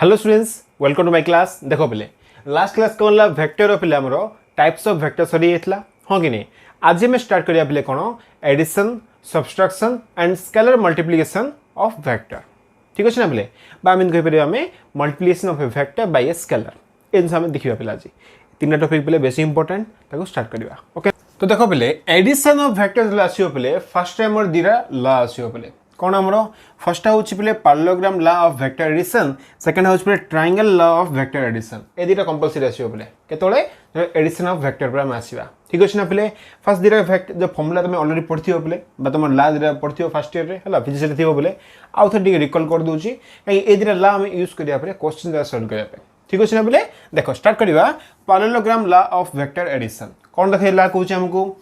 Hello students, welcome to my class. देखो पिले last class कौन ला वेक्टर पिले हमरो टाइप्स ऑफ वेक्टर सरी एतला हां कि नहीं। आज हम स्टार्ट करिया पिले कोन addition, subtraction and scalar multiplication of vector. ठीक अछि ना पिले बा हम कहि परिया हमें multiplication of A vector by a scalar इन हम देखिबा पिला जी तीनटा टॉपिक पिले बेसी इंपोर्टेंट ताको स्टार्ट करिवा। ओके तो देखो पिले एडिशन ऑफ वेक्टर्स ला आसीओ पिले फर्स्ट टाइम और दिरा ला आसीओ पिले कौन आमरो फर्स्ट होची पिले parallelogram law of vector addition, second होची पिले triangle law of vector addition. ए दिटा कंपलसरी आसीओ पिले केतोळे एडिशन ऑफ वेक्टर पर हम आसीबा। ठीक अछि ना पिले फर्स्ट दिरा वेक्टर जो फॉर्मूला तुम ऑलरेडी पढ़थियो पिले बा तुम ला दिरा पढ़थियो फर्स्ट ईयर रे हला फिजिक्स रे थियो पिले आउ थ डी रिकॉल कर दोची कहीं ए दिरा ला हम यूज करिया पिले क्वेश्चन दा सॉल्व करिया पे। ठीक अछि ना पिले देखो स्टार्ट करिवा parallelogram law of vector addition. कौन देखेला कहूची हमको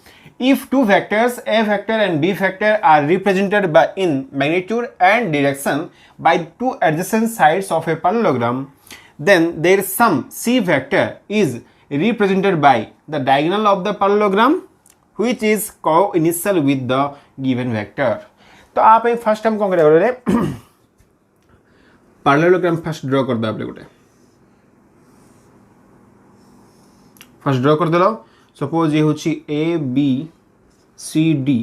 if two vectors a vector and b vector are represented by in magnitude and direction by two adjacent sides of a parallelogram, then their sum c vector is represented by the diagonal of the parallelogram which is co-initial with the given vector। तो आप first time कौन करेंगे parallelogram first draw कर दो। आप गोटे first draw कर देलो सपोज ये होची A B C D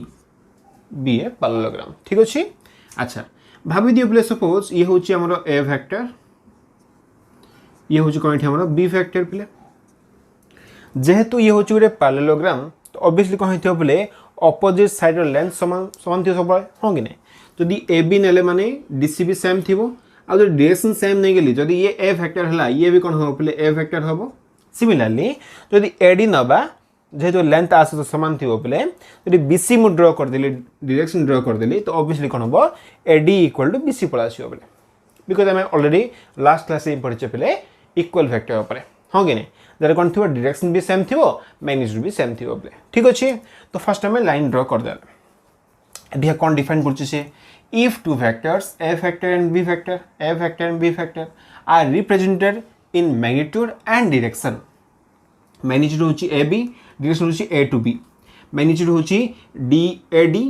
be a parallelogram. ठीक अछि अच्छा भाबी दियो प्ले सपोज ये होची हमरो ए वेक्टर ये होची कोनठी हमरो बी वेक्टर प्ले जेहेतु ये होची गोटे पैरेललोग्राम तो ऑब्वियसली कोन हेथियो प्ले ऑपोजिट साइड रो लेंथ समान समान थियो सब हो कि नै। जदि ए बी नेले माने डीसी भी सेम थिबो आ जो डायरेक्शन सेम नै गेली जदि ये ए वेक्टर हला ये भी कोन हो प्ले ए वेक्टर हबो। सिमिलरली जदि एडी नबा जेहेतु लेंथ आस तो समान थी पे जब बीसी मु ड्र करदेली डायरेक्शन ड्र करदेली तो ऑब्वियसली कौन हम एडी इक्वल टू बीसी पड़ा आसो पे बिकज आम ऑलरेडी लास्ट क्लास पढ़े पे इक्वल वेक्टर पर हाँ कि नहीं जरा कौन थी डायरेक्शन भी सेम थी मैग्नीट्यूड भी सेम थी पे। ठीक अच्छे तो फर्स्ट आम लाइन ड्र करदे कौन डिफाइन कर if two vectors A vector and B vector A vector and B vector are represented in magnitude and direction. Magnitude होची ए बी डायरेक्शन होची ए टू बी मैग्नीट्यूड होची डी ए डी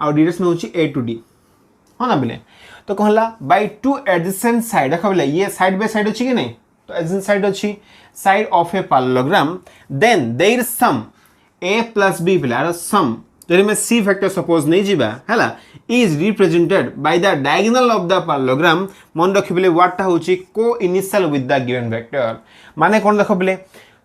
और direction होची A to D हाँ ना बिले तो कहला बाय टू एडजेसेंट साइड देखो बिले ये साइड बाय साइड अछि कि नहीं तो एडजेसेंट साइड अछि side of a parallelogram then there sum A plus B बिले आर सम जरे में सी वेक्टर सपोज नहीं जीवा हैला is represented by the diagonal of the parallelogram. मन रखिबले व्हाटटा होची को initial with the given vector माने कोन देखो बिले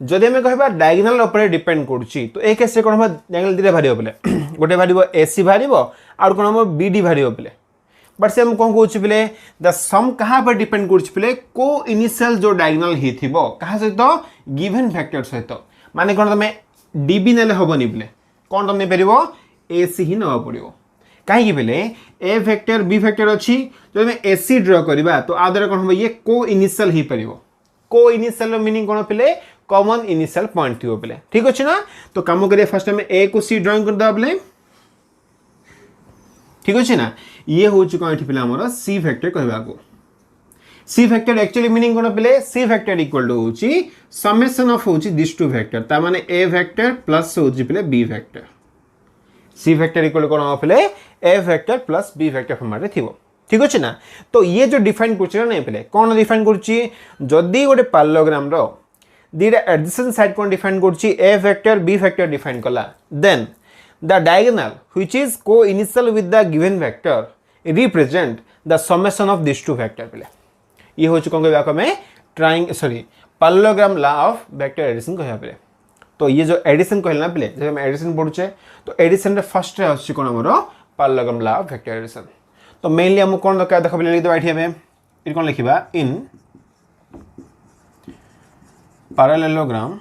जदि आम कह डायगोनल उपर डिपेंड करुच्ची तो ए केस कौन हम डायगोनल दिटा भारी पे गोटे भारी एसी भारी आउ कौन हम बीडी भारी पे बट से हम कौन कौच पे द सम क्या पर डिपेंड करे को इनिशियल जो डायगोनल ही थी क्या सहित गिवन वेक्टर सहित माने कौन तुम डीबी नेले हेनी पे कौन तुम नहीं एसी ही ना पड़ो कहीं पे ए वेक्टर बी वेक्टर अच्छी जो एसी ड्र करवा तो आ द्वारा कौन हम ये को इनिशियल ही पार को इनिशियल मीनिंग कौन पे कॉमन इनिशियल पॉइंट थी पे। ठीक अच्छे ना तो कम करिए फर्स्ट टाइम ए को सी ड्राइंग कर दे। ठीक अच्छे ना ये हूँ कौन पे आम सी वेक्टर कहवा को सी वेक्टर एक्चुअली मीनिंग कौन पे सी वेक्टर इक्वल टू होची समेशन ऑफ होची दिस टू वेक्टर ता माने ए वेक्टर प्लस होची पे B vector C vector equal कौन हम पे A vector plus B vector form रे थिबो। ठीक अच्छे ना तो ये जो डिफाइन कर नहीं पे कौन डिफाइन करी गोटे पैरेललोग्राम रो दीटा एडजेसेंट साइड कौन डिफाइन कर A vector B vector define कला then the diagonal which is co initial with the given vector represent the summation of this two vector पे ये हूँ कौन कह parallelogram law of vector addition कह पे। तो ये जो एडिशन कहला पे जब हम एडिशन पढ़ुचे तो एडिशन फर्स्ट आछी कौन आमर parallelogram law of vector addition. तो मेनली आम कौन दरकार देख लिखिदेवा ये कौन लिखा in parallelogram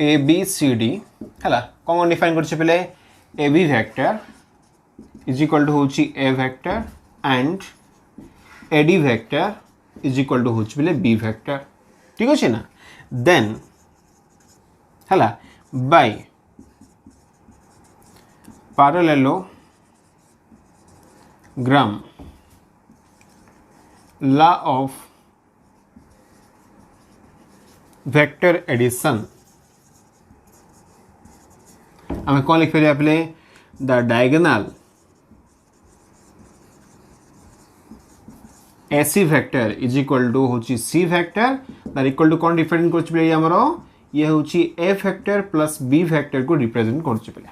A B C D है कौन डिफाइन कर पे A B vector is equal to होची A vector and A D vector is equal to होची पे बी वेक्टर। ठीक अच्छे ना देन है by parallelogram law of vector addition आम कौन लिख पे the diagonal AC vector is equal to होची C vector that equal to कौन डिफरेंट करछि पे हमरो ये होची A vector plus B vector को रिप्रेजेंट करछि पे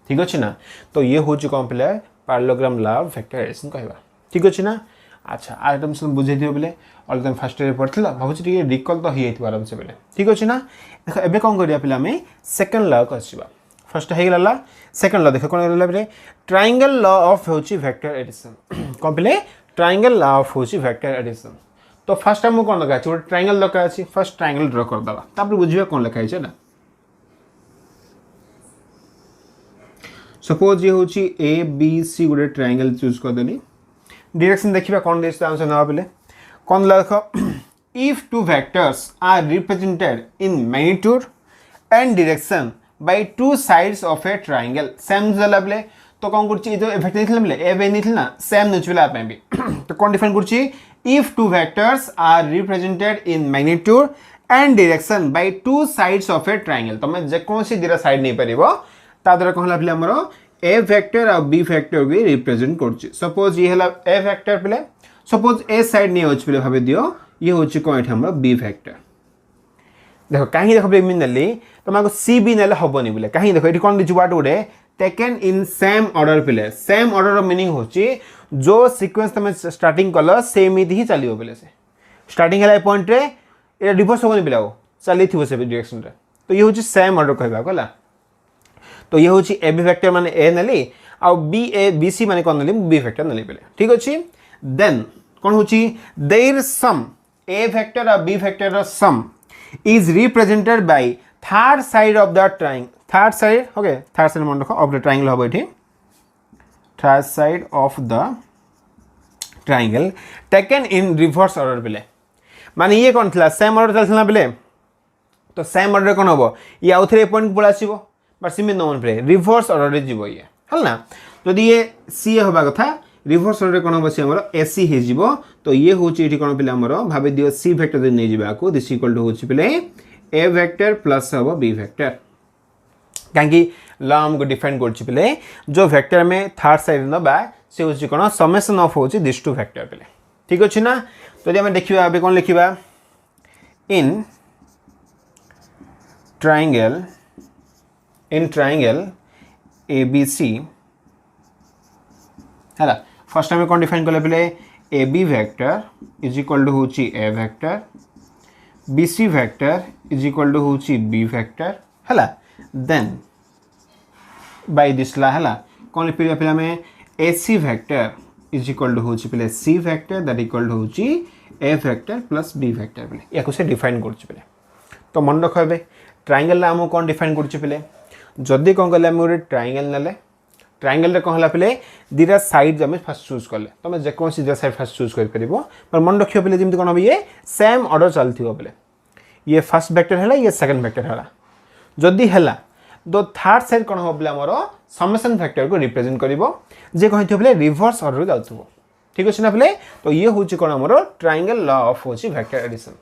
ठीक अछि ना तो ये होची कोन पे parallelogram law of vector addition कहबा ठीक अछि ना अच्छा आइटम सब बुझे दियो बेले ऑल टाइम फर्स्ट ईयर पढ़थिला भाबुछि टिके रिकॉल तो हि हेति आराम से बेले ठीक अछि ना देखो एबे कोन करिया पिला में सेकंड लॉ को आसीबा फर्स्ट हे गला सेकंड लॉ देखो कोन गला बेले ट्रायंगल लॉ ऑफ होची वेक्टर एडिशन कोन पे ट्रायंगल लॉ ऑफ होची वेक्टर एडिशन तो फर्स्ट टाइम कोन लगा छै ट्रायंगल लगा अछि फर्स्ट ट्रायंगल ड्रा कर दबा तापर बुझिबा कोन लिखा छै ना सपोज ये होची ए बी सी गोटे ट्रायंगल चूज कर देनी डायरेक्शन देखिबा कोन देस आंसर ना बेले कोन लिखो if two vectors are represented in magnitude and direction by two sides of a triangle same जला बेले तो कोन करछि जो वेक्टर निथिला बेले ए बे निथिला सेम नचुला पे भी तो कोन डिफाइन करछि if two vectors are represented in magnitude and direction by two sides of a triangle तमे जे कोनसी दिरा साइड नै परिबो ता द्वारा कहला बेले हमरो ए वेक्टर और बी वेक्टर को रिप्रेजेंट करछि सपोज ये हला ए वेक्टर बेले सपोज ए साइड नै होछि बेले भाबे दियो ये होछि कोन एठा हमरो बी वेक्टर देखो कहीं देखो बेमिन नली तुमको सी बी नेले हबनी बोले कहीं देखो एठी कोन दिछु वाट उडे टेकन इन सेम ऑर्डर पिले सेम ऑर्डर रो मीनिंग होची जो सीक्वेंस तुम स्टार्टिंग कल सेम ही चलियो बोले से स्टार्टिंग हला पॉइंट रे ए रिवर्स होबनी पिलाओ चली थिबो से डायरेक्शन रे तो ये होची सेम ऑर्डर कहबा कोला तो ये होची ए बी वेक्टर माने ए नली आ बी ए बी सी माने कोन नली बी वेक्टर नली पिले ठीक अछि देन कोन होची देयर सम ए वेक्टर और बी वेक्टर रो sum is represented by third side of the triangle third side okay third side मन रखो of the triangle होबो एठी third side of the triangle taken in reverse order बेले माने ये कोन थला सेम ऑर्डर चलथला बेले तो सेम ऑर्डर कोन होबो ये आउथरे पॉइंट पळा आसीबो बट सिमे नोन पे रिवर्स ऑर्डर रे जीवो ये हल ना जदि ये सी होबा कथा रिवर्स ऑर्डर कोन बसी हमरो एसी हे जीवो तो ये होची एठी कोन पिला हमरो भाबे दियो सी वेक्टर दे नै जीबा को दिस इक्वल टू होची पिले ए वेक्टर प्लस हबो बी वेक्टर कांकी लॉ हमको डिफाइन करछि पिले जो वेक्टर में थर्ड साइड नबा से होची कोन समेशन ऑफ होची दिस टू वेक्टर पिले ठीक अछि ना तो हम देखिबा अबे कोन लिखिबा इन ट्रायंगल ABC हैला फर्स्ट टाइम कौन डिफाइन कले पे A B vector is equal to होची A vector B C vector is equal to होची बी वेक्टर हैला देन बाय दिस ला हैला कौन पे पे में A C vector is equal to होची पे C vector that equal to होची A vector plus B vector पे याको से डिफाइन करछि पे तो मन रखबे ट्रायंगल ला हम कौन डिफाइन करछि पे जदी कौन कले हम ट्रायंगल नले ट्रायंगल रे कहला पे दिरा साइड जमे फर्स्ट चूज करले तमे जे कोन सी दिरा साइड फर्स्ट चूज कर परिबो पर मन रखियो पे जेमति कोन हो ये सेम ऑर्डर चलथियो पे ये फर्स्ट वेक्टर हैला ये सेकंड वेक्टर हैला जदी हैला दो थर्ड साइड कोन हो बले हमरो समेशन वेक्टर को रिप्रेजेंट करिवो जे कहिथियो पे रिवर्स ऑर्डर जाउथबो ठीक अछि ना पे तो ये होची कोन हमरो ट्रायंगल लॉ ऑफ होची वेक्टर एडिशन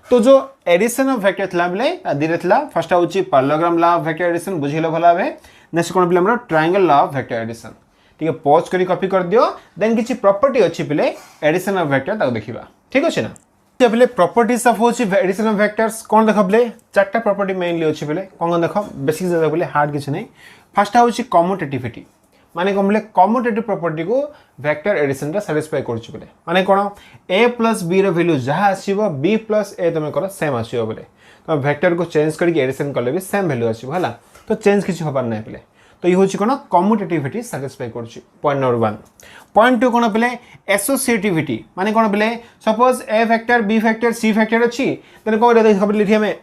तो जो एडिशन ऑफ वेक्टर थला बले दिरे थला फर्स्ट होची parallelogram law of vector addition बुझिलो भला बे नेक्स्ट कोन पे हमरो triangle law of vector addition ठीक है पॉज करी कॉपी कर दियो देन किछि प्रॉपर्टी अछि पे एडिशन ऑफ वेक्टर ताको देखिबा ठीक अछि ना पे प्रॉपर्टीज ऑफ होछि एडिशन ऑफ वेक्टर्स कोन देखबले चारटा प्रॉपर्टी मेनली अछि पे कोन देखो बेसिक जगह पे हार्ड किछि नै फर्स्ट होछि कम्यूटेटिविटी माने कोन कम्यूटेटिव प्रॉपर्टी को वेक्टर एडिशन रा सैटिस्फाई करछि पे माने कोन a + b रो वैल्यू जहा आसीबो b + a तमे कर सेम आसीबो बोले तो वेक्टर को चेंज करके एडिशन करले भी सेम वैल्यू आसीबो हला तो चेंज किछि होबार नै पे तो ये होछि कोन कम्यूटेटिविटी सैटिस्फाई करछि पॉइंट नंबर 1 पॉइंट 2 कोन पे एसोसिएटिविटी माने कोन पे suppose a vector b vector c vector अछि तने कोन खबर लिखि हमें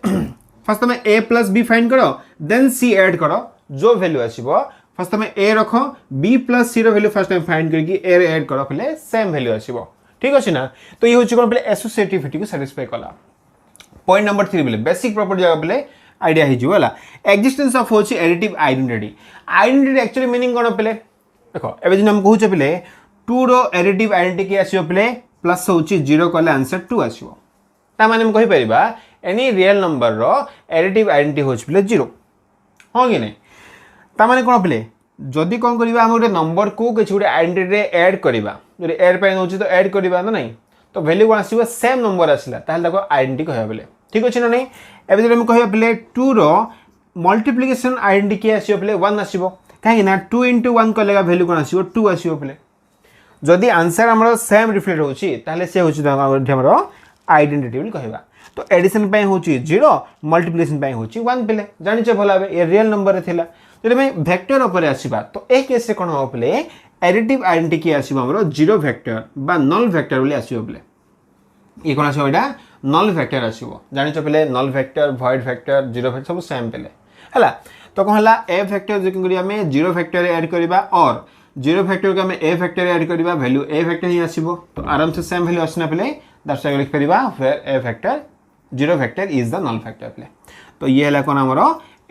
फर्स्ट में a + b फाइंड करो देन c ऐड करो जो वैल्यू आसीबो फर्स्ट में a रखो b + c रो वैल्यू फर्स्ट टाइम फाइंड करके a ऐड करो पहले सेम वैल्यू आसीबो ठीक अछि ना तो ये होछि कोन पे एसोसिएटिविटी को सैटिस्फाई कला पॉइंट नंबर 3 बेले बेसिक प्रॉपर्टी जगह पे आइडिया ही जो हला एक्जिस्टेंस ऑफ होछि एडिटिव आइडेंटिटी एक्चुअली मीनिंग कोन पे देखो एबे जे हम कहूचे पे 2 रो एडिटिव आइडेंटिटी के आसीबो पे प्लस होछि 0 कले आंसर 2 आसीबो ता माने हम कहि परिबा एनी रियल नंबर रो एडिटिव आइडेंटिटी होछि पे 0 हो कि नै ता माने कोन पे जदि कोन करिबा हम गोटे नंबर को किछ गोटे आइडेंटिटी रे ऐड करिबा जदि ऐड पे होछि तो ऐड करिबा ना नै तो वैल्यू कौन आसीबो सेम नंबर आसला ताहले ताको आइडेंटिटी कहबा बोले ठीक अछि ना नहीं एबे जब हम कहबा बोले 2 रो मल्टीप्लिकेशन आइडेंटिटी के आसीबो बोले 1 आसीबो काहे ना 2 * 1 कलेगा वैल्यू कौन आसीबो 2 आसीबो बोले जदि आंसर हमरो सेम रिफ्लेक्ट होची ताहले से होची हमरो आइडेंटिटी बोली कहबा तो एडिशन पे होची 0 मल्टीप्लिकेशन पे होची 1 पेले जानि छ भला ये रियल नंबर रे थिला जदि मैं वेक्टर ऊपर आसीबा तो ए केस से कोन हो बोले एडिटिव आइडेंटिटी के आसीबो हमरो 0 वेक्टर बा नल वेक्टर बोली आसीबो बोले ये कोन आसीबो एटा नल वेक्टर आसीबो जानि छ पेले null vector void vector 0 vector सब सेम पेले हला तो कोन हला ए वेक्टर जे करिया में 0 वेक्टर ऐड करबा और 0 वेक्टर के में ए वेक्टर ऐड करबा वैल्यू ए वेक्टर ही आसीबो तो आराम से सेम वैल्यू आसना पेले दैट्स व्हाई लिख परिबा where A vector 0 vector is the null vector प्ले तो ये हला कोन हमरो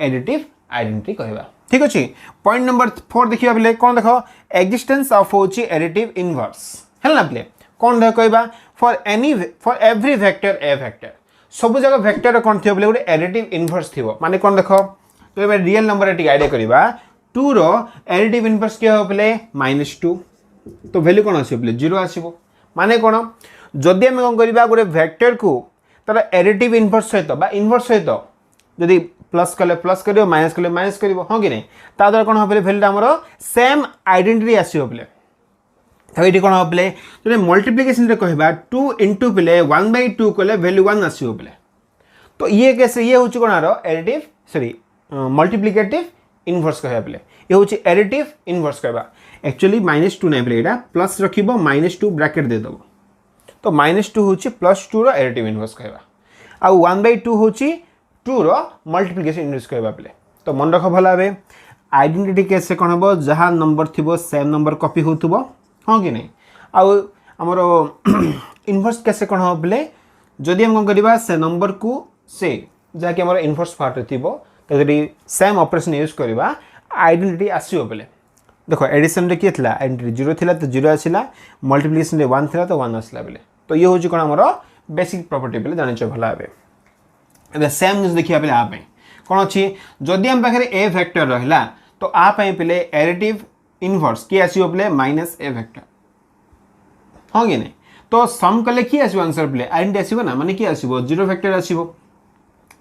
एडिटिव आइडेंटिटी कहबा ठीक अछि पॉइंट नंबर 4 देखिबा प्ले कोन देखो एक्जिस्टेंस ऑफ होची एडिटिव इनवर्स हला प्ले कोन देख कहबा for every vector A vector सब जगह वेक्टर कोन थियो प्ले गुटे एडिटिव इनवर्स थियो माने कोन देखो तो एबे रियल नंबर एटी आइडिया करबा 2 रो एडिटिव इनवर्स के हो प्ले -2 तो वैल्यू कोन आसीबो प्ले 0 आसीबो माने कोन जदि हम कोन करबा गुटे वेक्टर को तर एडिटिव इनवर्स सहित बा इनवर्स सहित जदि प्लस कले प्लस करियो माइनस कले माइनस करियो हां कि नै ता द्वारा कोन होबले वैल्यू हमरो सेम आइडेंटिटी आसी होबले तो एटी कोन होबले जदि मल्टीप्लिकेशन रे कहबा 2 * प्ले 1/2 कले वैल्यू 1 आसी होबले तो ये कैसे ये होची कोन आरो एडिटिव सॉरी मल्टीप्लिकेटिव इनवर्स कहबा प्ले ये होची एडिटिव इनवर्स कहबा एक्चुअली -2 नै प्ले एटा प्लस रखिबो -2 ब्रैकेट दे दबो तो -2 होची +2 रो एडिटिव इनवर्स कहबा आ 1/2 होची 2 रो मल्टीप्लिकेशन इनवर्स कहबा प्ले तो मन रख भला बे आइडेंटिटी केस से कोन हबो जहा नंबर थिबो सेम नंबर कॉपी होतबो हां कि नै आ हमरो इनवर्स केस से कोन हबो प्ले जदि हम कोन करबा से नंबर को से जा कि हमरो इनवर्स पार्ट थिबो तो जदि सेम ऑपरेशन यूज करबा आइडेंटिटी आसीबो प्ले देखो एडिशन रे के थिला आइडेंटिटी 0 थिला तो 0 आसिला मल्टीप्लिकेशन रे 1 थिला तो 1 आसिला बेले तो ये होची कोन हमरो बेसिक प्रॉपर्टी बेले जानि छ भला बे एबे सेम न्यूज देखिया बेले आ पे कोन अछि जदि हम पाखरे ए वेक्टर रहला तो आ पे पेले एडिटिव इनवर्स के आसीबो बेले -a वेक्टर हां कि नै तो सम कले की आसीबो आंसर बेले आइडेंटिटी आसीबो ना माने की आसीबो 0 वेक्टर आसीबो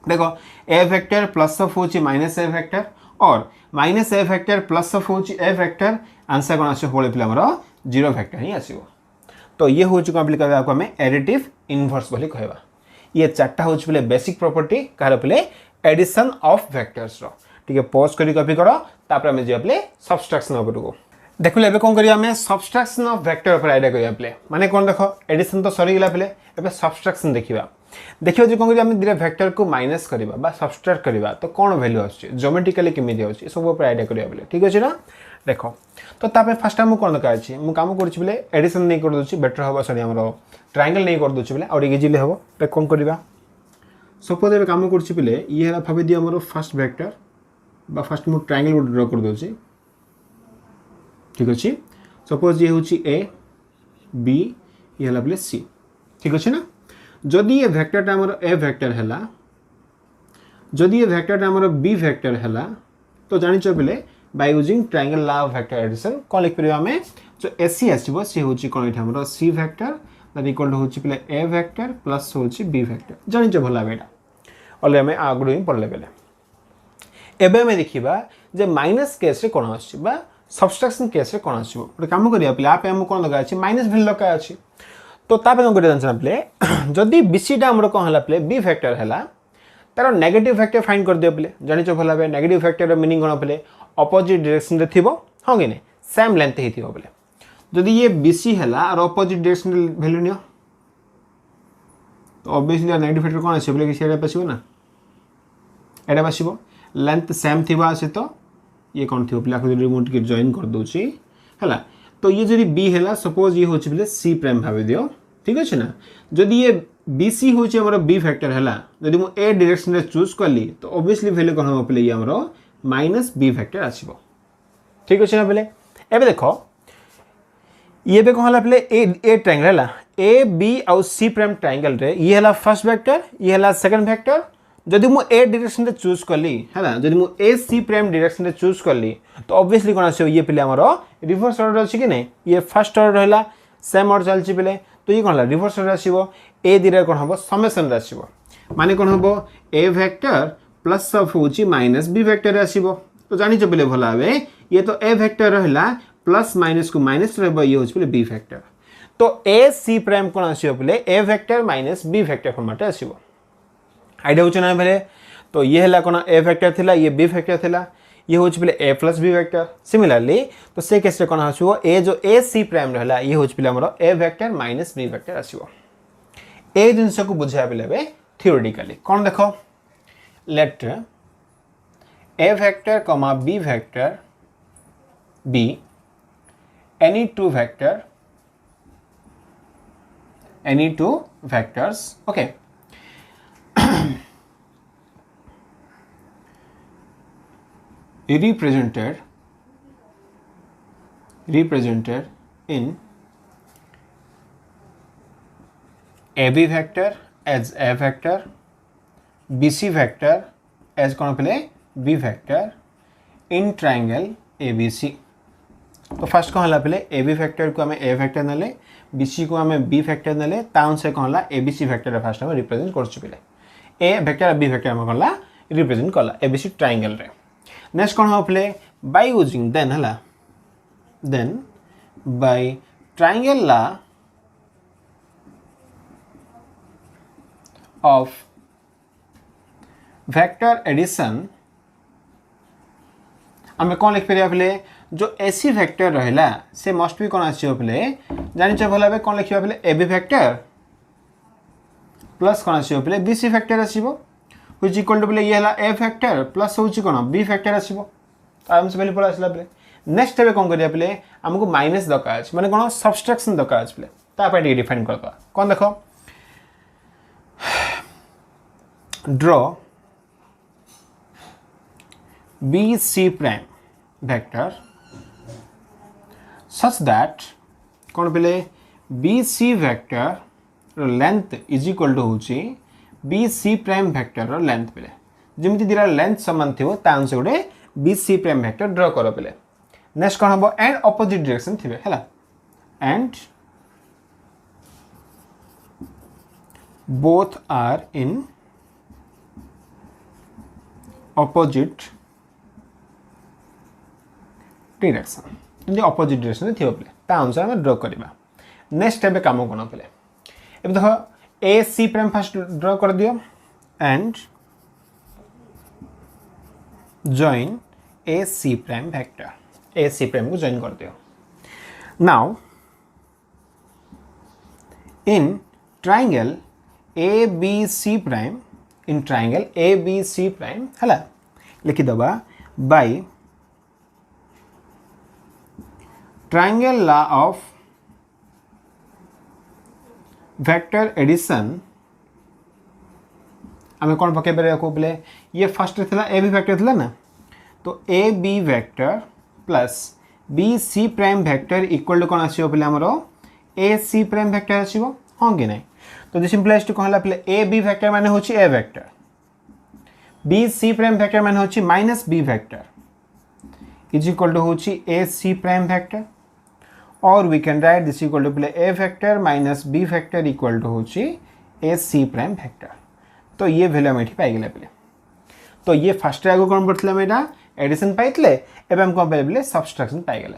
देखो ए वेक्टर प्लस ऑफ होची -a वेक्टर और -a वेक्टर प्लस ऑफ होची a वेक्टर आंसर कोन आसीबो बोले पिला हमरो 0 वेक्टर ही आसीबो तो ये होची कंप्लीट करबा को हमें एडिटिव इनवर्स बोली कहबा ये चारटा होची बोले बेसिक प्रॉपर्टी कार बोले एडिशन ऑफ वेक्टर्स रो ठीक है पॉज करी कॉपी करो तापर हमें जे बोले सब्ट्रैक्शन ऊपर को देखो एबे कोन करिया हमें सब्ट्रैक्शन ऑफ वेक्टर ऊपर आइडिया करिया प्ले माने कोन देखो एडिशन तो सरी गेला प्ले एबे सब्ट्रैक्शन देखिबा देखियो जे कोन करिया हमें दिरे वेक्टर को माइनस करबा बा सब्ट्रैक्ट करबा तो कोन वैल्यू आछी ज्योमेट्रिकली केमि दियोछि सब ऊपर आइडिया करिया प्ले ठीक अछि ना देखो तो तापे फर्स्ट टाइम कोन दका अछि मु काम करछि बोले एडिशन नै कर दोछि बेटर होबा सरी हमरो ट्रायंगल नै कर दोछि बोले और इजीली होबो पे कोन करबा सपोज एबे काम करछि बोले ये हला भाबे दियो हमरो फर्स्ट वेक्टर बा फर्स्ट मु ट्रायंगल ड्रा कर दोछि ठीक अछि सपोज ये होछि a b ये हला बोले c ठीक अछि ना जदि ये वेक्टर हमरो a वेक्टर हला जदि ये वेक्टर हमरो b वेक्टर हला तो जानि छ बोले by using triangle law of vector addition कोन लिख परिबा में जो AC आसीबो से होची कोन इठा हमरो C vector that equal to होची पले A वेक्टर प्लस होची B वेक्टर जानि छ भला बेटा ऑलरेडी हमें आगु ही पढ़ले बेले एबे में देखिबा जे माइनस केस रे कोन आछि बा सब्ट्रैक्शन केस रे कोन आछिबो ओटे काम करिया पले आपे हम कोन लगा अछि माइनस वैल्यू लगा अछि तो तापे कोन करिया जान पले जदी BC टा हमरो कोन हला पले B वेक्टर हला तार नेगेटिव वेक्टर फाइंड कर दियो पले जानि छ भला बे नेगेटिव वेक्टर रो मीनिंग कोन पले ऑपोजिट डायरेक्शन रे थिबो हां कि नै सेम लेंथ ही थिबो बोले जदि ये BC हला और ऑपोजिट डायरेक्शन वैल्यू नियो तो ऑब्वियसली नेगेटिव वेक्टर कोन आछे बोले कि सेटा पसिबो ना एटा पसिबो लेंथ सेम थिबा से तो ये कोन थिबो बोले आखो रिमोट के जॉइन कर दोची हला तो ये जदि B हला सपोज ये होची बोले C प्राइम भाबे दियो ठीक अछि ना जदि ये BC होची हमरो B वेक्टर हला जदि मु A डायरेक्शन रे चूज करली तो ऑब्वियसली वैल्यू कोन हो पले ये हमरो -b वेक्टर आछिबो ठीक अछि ना पले एबे देखो ये बे कहला पले ए ट्रायंगल हला ए बी और सी प्राइम ट्रायंगल रे ये हला फर्स्ट वेक्टर ये हला सेकंड वेक्टर जदि मु ए डायरेक्शन रे चूज करली हला जदि मु ए सी प्राइम डायरेक्शन रे चूज करली तो ऑब्वियसली कोन आछिबो ये पले हमरो रिवर्स ऑर्डर अछि कि नै ये फर्स्ट ऑर्डर रहला सेम ऑर्डर चलछि पले तो ये कौन रिवर्स आसो ए दी कौन हम समेसन आसो माने कौन हम ए वेक्टर प्लस ऑफ होची माइनस बी वेक्टर आसो तो जानी बोले भल भाव ये तो ए वेक्टर रहा प्लस माइनस को माइनस रहा ये हूँ बी वेक्टर तो ए सी प्राइम कौन आसो बोले A vector minus B vector format आसो आइडिया हो ना बेले तो ये है कौन ए वेक्टर थिला ये बी वेक्टर थिला ये हूँ बोले ए प्लस बी वेक्टर सिमिलरली तो से केस कौन आसो ए जो ए सी प्राइम रहा ये हूँ बोले आमर A vector minus B vector आसो ए जिनस को बुझा बोले थियोरेटिकली कौन देख let A vector comma B vector be any two vectors okay represented in AB vector as A vector BC vector as कौन पहले B vector in triangle ABC तो फर्स्ट कौन है पहले ए बी फैक्टर को आम ए फैक्टर नेले BC को आम बी फैक्टर नेले ताउन से कौन है A B C factor first आम रिप्रेजेंट कर ए फैक्टर बी फैक्टर आम कौन रिप्रेजेंट कला ए बी सी ट्रायंगल रे नेक्स्ट कौन हम पहले by using then by triangle law of vector addition आम कौन लिख पारे पहले जो एसी वेक्टर रहा से मस्ट भी कौन आसो पे जानिच भल भाव कौन लिखा पे ए बी वेक्टर प्लस कौन आसो पे बी सी वेक्टर आसो हुई इक्वल टू पे ये ए वेक्टर प्लस हूँ कौन बी वेक्टर आसो आराम से पहले पड़ा आसला पे नेक्स्ट ଏବେ कौन करिया पे आमको माइनस दरकार अछि माने कौन सबट्रैक्शन दरकार अछि पे तापर टी डिफाइन करबा कौन देखो draw B C prime vector such that कौन पे B C vector length is equal to हूँ B C prime vector length पे जमी दिरा लेंथ समान थी से गोटे बी सी प्राइम वेक्टर ड्र कर पे नेक्स्ट कौन हम एंड अपोजिट डायरेक्शन थे है and both are in opposite direction जमी अपोजिट डायरेक्शन थी पे अनुसार आम ड्र करवा नेक्स्ट एवं कम कौन पे ए देख ए सी प्राइम फास्ट ड्र कर दियो and join A C prime vector A C prime को जॉइन कर दियो now in triangle A B C prime in triangle A B C prime है लिखिदबा by triangle law of vector addition आम कौन पकड़ पे ये फर्स्ट थी ए बी वेक्टर थी ना तो A B vector plus B C prime vector equal to कौन आसो पे आमर ए सी प्राइम वेक्टर आसो हाँ कि नहीं तो दिस इम्प्लाइज टू कौन है पे ए बी वेक्टर माने होची A vector B C prime vector माने होची minus B vector is equal to होची ए सी प्राइम वेक्टर और we can write this equal to पे A vector minus B vector equal to होची A C prime vector तो ये value आम ये पाइगले पे तो ये फर्स्ट आगे कौन पड़ता यहाँ एडिशन पाइले एवं कौन पाइले सबट्रैक्शन पाइगले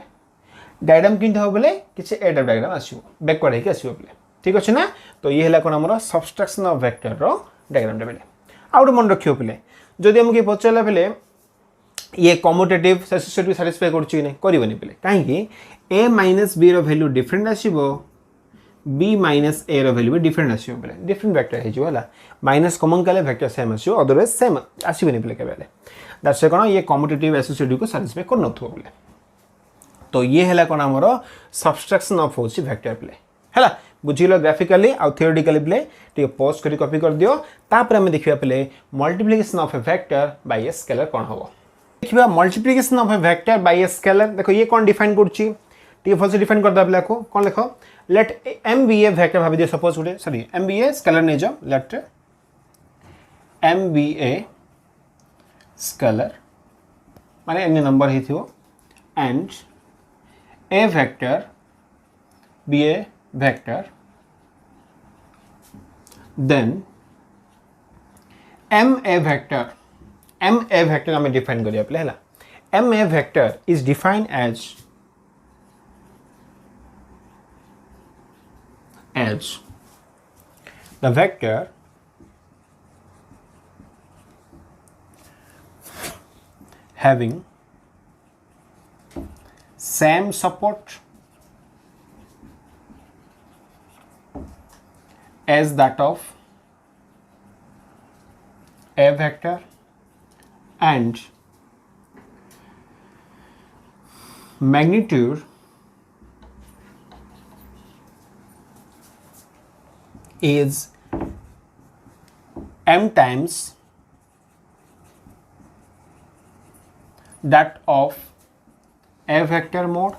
डायग्राम किंतु हम बोले किसी ए टाइप डायग्राम आसो बैकवर्ड होकर आसो पे ठीक अच्छे ना तो ये है कौन आम सबट्रैक्शन ऑफ वेक्टर डायग्राम पे आउ गोटे मन रखियो पे जदि आमको पचारा पे ये कम्यूटेटिव एसोसिएटिव साटिस्फाई करनी पे कहीं ए माइनस बी रैल्यू डिफरेंट आसो बी माइनस ए रैल्यू भी डिफरेंट आसो पे डिफरेंट वेक्टर होगा माइनस कमन कले वेक्टर सेम आसो अदरवाइज सेम आसोनी पे केवल दैट्स कौन ये कम्यूटेटिव एसोसिएटिव को साटिस्फाई कर पे तो ये है कौन आमर सबट्रैक्शन ऑफ होची वेक्टर पे है बुझिल ग्राफिकली आउ थियोरेटिकली पे टे पॉज करी कॉपी कर दियो तापर आम देखिबा पे multiplication of A vector by a scalar कौन होबो देखिबा multiplication of A vector by a scalar देखो ये कौन डिफाइन करछि टे फल से डिफाइन कर दबला को कौन लिखो let M be a vector भाबी दियो सपोज गुटे sorry M be a scalar नै जाओ let M be a scalar माने एनी नंबर ही थियो and A vector be a vector then m a vector आम डिफाइन करिया पले हला m a vector is defined as the vector having same support as that of a vector and magnitude is m times that of a vector mode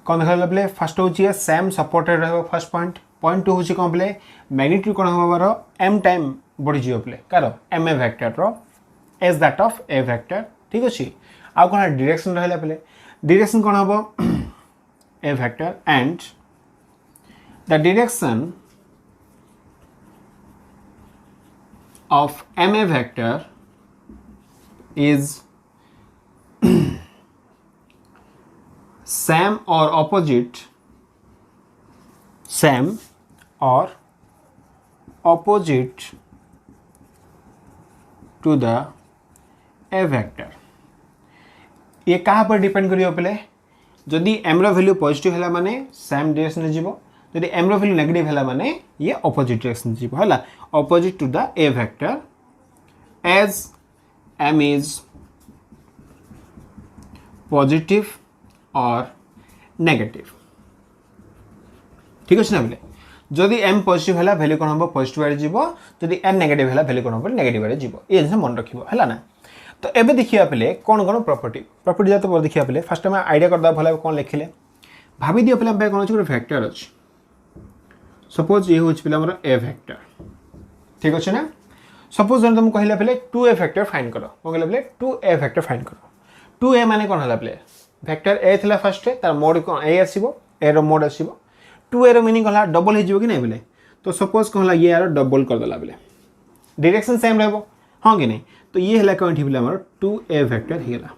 कौन देखा बोले first हूँ same supported रहा first point two हूँ कौन बोले magnitude कौन हम एम टाइम बढ़ीज बोले कार एम ए वेक्टर रो as that of A vector ठीक अच्छे आउ कौन डायरेक्शन रहा बोले डायरेक्शन कौन हम A vector and the direction of M A vector is same or opposite to the a vector ये कहाँ पर डिपेंड करियो पहले जदि m रो वैल्यू पॉजिटिव हैला माने सेम डायरेक्शन रे जीवो जदि m रो वैल्यू नेगेटिव हैला माने ये ऑपोजिट डायरेक्शन जीवो हैला opposite to the a vector as m is positive or negative ठीक अच्छे ना बोले जदि m पॉजिटिव हैला वैल्यू कोन हम पॉजिटिव आरे जीवो जदि m नेगेटिव हैला वैल्यू कोन हम नेगेटिव आरे जीवो ये जिंस मन रखिबो हैला ना तो एबे देखिया पले कोन प्रॉपर्टी जातो पर देखिया पले फर्स्ट टाइम आईडिया करदा भला कोन लिखिले भाबी दियो पले हम कोन अछि वेक्टर अछि सपोज ये होछि पले हमर a वेक्टर ठीक अछि ना सपोज जन तुम कहले पहले 2a वेक्टर फाइंड करो को कहले पहले 2a वेक्टर फाइंड करो 2a माने कोन हला पहले वेक्टर a थिला फर्स्ट तार मोड कोन a आसीबो a रो मोड आसीबो 2a रो मीनिंग हला डबल हे जिवो कि नै पहले तो सपोज कहला ये यार डबल कर देला पहले डायरेक्शन सेम रहबो हां कि नै तो ये हला कोन थिबले हमर 2a वेक्टर हेला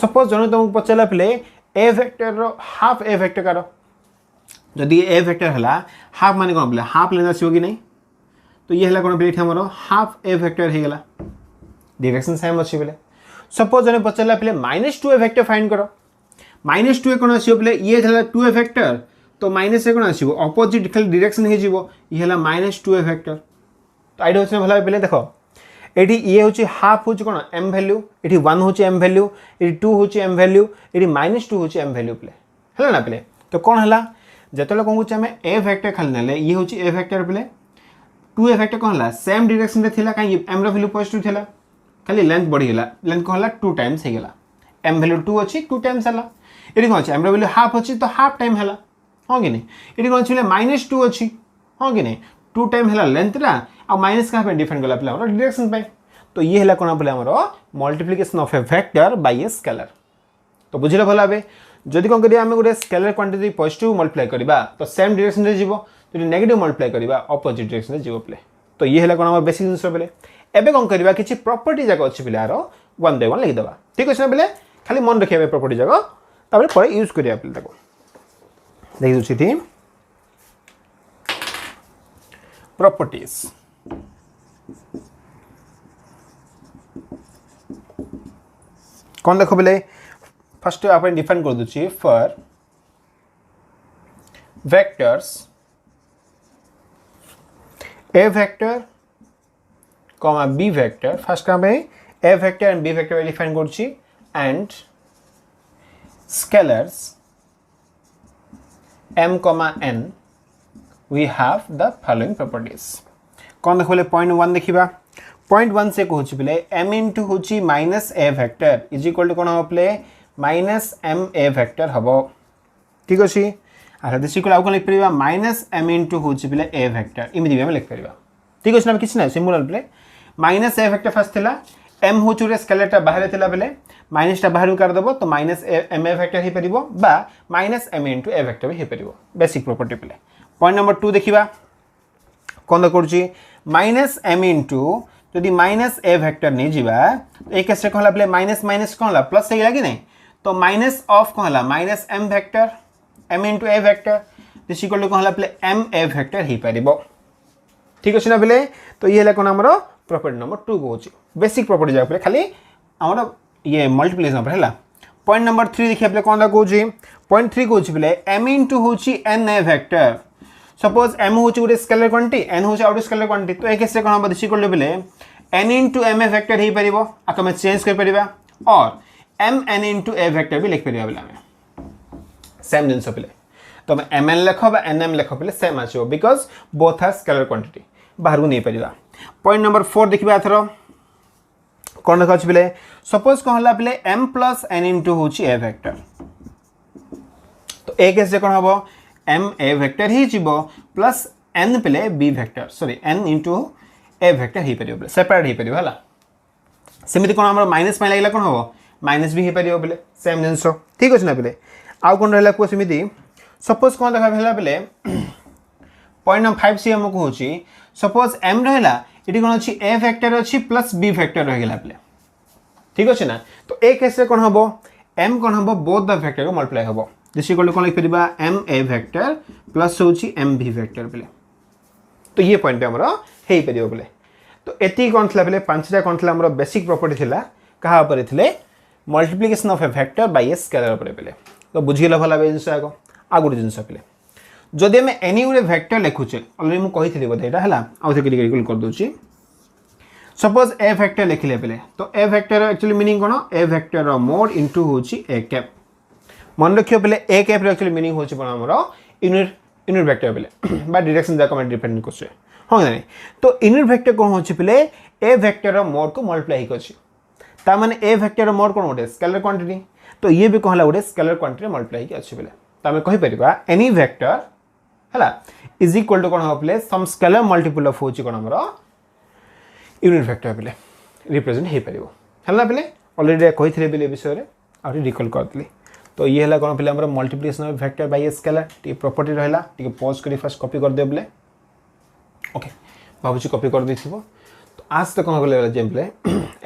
सपोज जन तुम पचला पहले a वेक्टर रो हाफ a वेक्टर करो जदि a वेक्टर हला हाफ माने कोन पहले हाफ लेना आसीबो कि नै तो ये हला कोन पहले हमर हाफ a वेक्टर हे गेला डायरेक्शन सेम अछि बोले सपोज जने पचला पहले -2a वेक्टर फाइंड करो -2a कोन आसीबो पहले ये हला 2a वेक्टर तो माइनस ए कोन आसीबो ऑपोजिट खाली डायरेक्शन हे जीवो ये हला -2a वेक्टर तो आइडिया होछ भला पहले देखो एठी ये होची हाफ होची कोन m वैल्यू एठी 1 होची m वैल्यू एठी 2 होची m वैल्यू एठी -2 होची m वैल्यू पहले हला ना पहले तो कोन हला जतले कोन होची हमें a वेक्टर खाली नेले ये होची a वेक्टर पहले 2a वेक्टर कोन हला सेम डायरेक्शन रे थिला काई m रो वैल्यू पॉजिटिव थिला खाली लेंथ बढ़ी गेला लेंथ कोन हला 2 टाइम्स हे गेला m वैल्यू 2 अछि 2 टाइम्स हला एठी कोन अछि m रो वैल्यू हाफ अछि तो हाफ टाइम हला हां कि नै एठी कोन अछि -2 अछि हां कि नै 2 टाइम हला लेंथ रा आ माइनस का पे डिफाइन गला पले हमर डायरेक्शन पे तो ये हला कोन पले हमर multiplication of A vector by a scalar तो बुझिला भला बे जदि कोन करिया हम गोटे स्केलर क्वांटिटी पॉजिटिव मल्टीप्लाई करबा तो सेम डायरेक्शन रे जीवो जदि नेगेटिव मल्टीप्लाई करबा ऑपोजिट डायरेक्शन रे जीवो पले तो ये हला कोन हमर बेसिक जिंस पले एबे कोन करबा किछि प्रॉपर्टी जाक अछि पले आरो 1 बाय 1 लिखि देबा ठीक अछि ना पले खाली मन रखिबा प्रॉपर्टी जाक तापर परे यूज करिया पले ताको देखि दुछि थी प्रॉपर्टीज कौन देखो बोले फर्स्ट आप डिफाइन कर दूची for vectors A vector comma B vector first का में A vector and B vector define करची and scalars m comma n we have the following properties कौन देखो बोले पॉइंट 1 देखिबा पॉइंट 1 से कहूची बोले m into होची minus a vector is equal to कोन हो प्ले माइनस m a वेक्टर हबो ठीक अछि आरो दिस इक्वल आउ कोन लिख परिबा माइनस m into होची बोले a वेक्टर इमिति हम लिख परिबा ठीक अछि ना किछ ना symbol play minus a vector first थिला m होची रे स्केलरटा बाहर थिला बोले माइनस टा बाहर कर देबो तो माइनस m a वेक्टर हे परिबो बा minus m into a vector हे परिबो बेसिक प्रॉपर्टी प्ले पॉइंट नंबर 2 देखिबा कौन करुच्ची माइनस एम इंटू जदि माइनस ए वेक्टर नहीं जीवा ए केस कौन बोले माइनस माइनस कौन प्लस हो कि नहीं तो माइनस ऑफ कौन minus M vector M into A vector this equal to कौन बोले एम ए वेक्टर हो पार ठीक अच्छे ना बोले तो ये कौन आम प्रॉपर्टी नंबर 2 कौच बेसिक प्रॉपर्टी जगह खाली आम ये मल्टीप्लिकेशन है पॉइंट नंबर 3 देखिए कौन कौन पॉइंट 3 कौन बोले एम इंटू हूँ N A vector suppose M हूँ गोटे स्केलर क्वांटिटी एन हूँ आउट स्केलर क्वांटिटी तो ए केस कौन हम दिस इक्वल टू बोले N into M A vector हो पार आ तुम चेंज कर और M N into A vector भी लिख पार बोले सेम जिन पे तुम एम एन लेख एन एम लेख बोले सेम आसो because both are scalar quantity बाहर को नहीं पार पॉइंट नंबर 4 देखिए एथर कौन देखा बोले सपोज कौन है बोले एम प्लस एन इंटू हूँ ए वेक्टर तो ए केस कौन हम एम ए वेक्टर हो प्लस एन पे B vector sorry N into A vector हो पार सेपरेट हो पार है सेमती कौन आम माइनस में लगे कौन हम माइनस भी हो पार बोले सेम जिनस ठीक अच्छे ना बोले आउ कौन रहा कह सेमती सपोज कौन देखा बोले पॉइंट नंबर 5 सी आमको हूँ सपोज एम रहा ये कौन अच्छी ए वेक्टर अच्छी प्लस बी वेक्टर रहीगला बोले ठीक अच्छे ना तो ए केस कौन हम एम कौन हम बोथ द वेक्टर को मल्टीप्लाई हम दिस इक्वल टू कौन लिख पार एम ए वेक्टर प्लस हूँ एम बी वेक्टर बोले तो ये पॉइंट आमर हो पार बोले तो ये कौन थी बोले 5टा कौन थी आम बेसिक प्रॉपर्टी थी क्या multiplication of A vector by a scalar बोले तो बुझीगला भल भाव जिन आग आ गोटे जिन पे जदि आम एनी गोटे वेक्टर लिखुचे अलरेडी मुझे कही बोधे यहाँ आउ थे रिकल करदे सपोज ए वेक्टर लिखिले पे तो ए वेक्टर एक्चुअली मीनिंग कौन ए वेक्टर मोड इंटू हूँ ए कैप मन रखियो पे ए कैप एक्चुअली मीनिंग हूँ कौन आम यूनिट यूनिट वेक्टर पे डायरेक्शन जाक डिपेंड कर हाँ नहीं तो यूनिट वेक्टर कौन हो पे ए वेक्टर मोड को मल्टीप्लाई होता माने ए वेक्टर मोड कौन गोटे स्केलर क्वांटिटी तो ये भी कौन गोटे स्केलर क्वांटिटी मल्टीप्लाई अच्छे पे तो आम कहीपर एनी वेक्टर है इज इक्वल टू कौन हम पे सम स्केलर मल्टीपल ऑफ हूँ कौन आम यूनिट वेक्टर पे रिप्रेजेंट हो पार है पे अलरेडी कही बोले विषय में आउ रिकल करती तो ये है कौन पे multiplication of vector by scalar T property रहा टी पॉज कर फास्ट कॉपी करदे बोले ओके भावुँ कॉपी कर दी तो आज तो कौन कले पे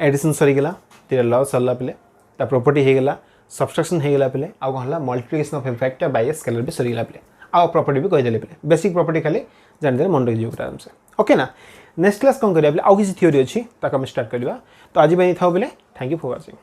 एडिशन सरीगला तीन लव सरला पे प्रॉपर्टी होगला सब्सट्रैक्शन होगला पे आउ कौन है multiplication of A vector bye scalar भी सरीगला पे आउ प्रॉपर्टी भी कहीदेले पे बेसिक प्रॉपर्टी खाली जानते मन रखिए आराम से ओके ना नेक्स्ट क्लास कौन करिया आउ किसी थ्योरी अच्छी ताको हम स्टार्ट करवा तो आज था बोले थैंक यू फॉर वाचिंग।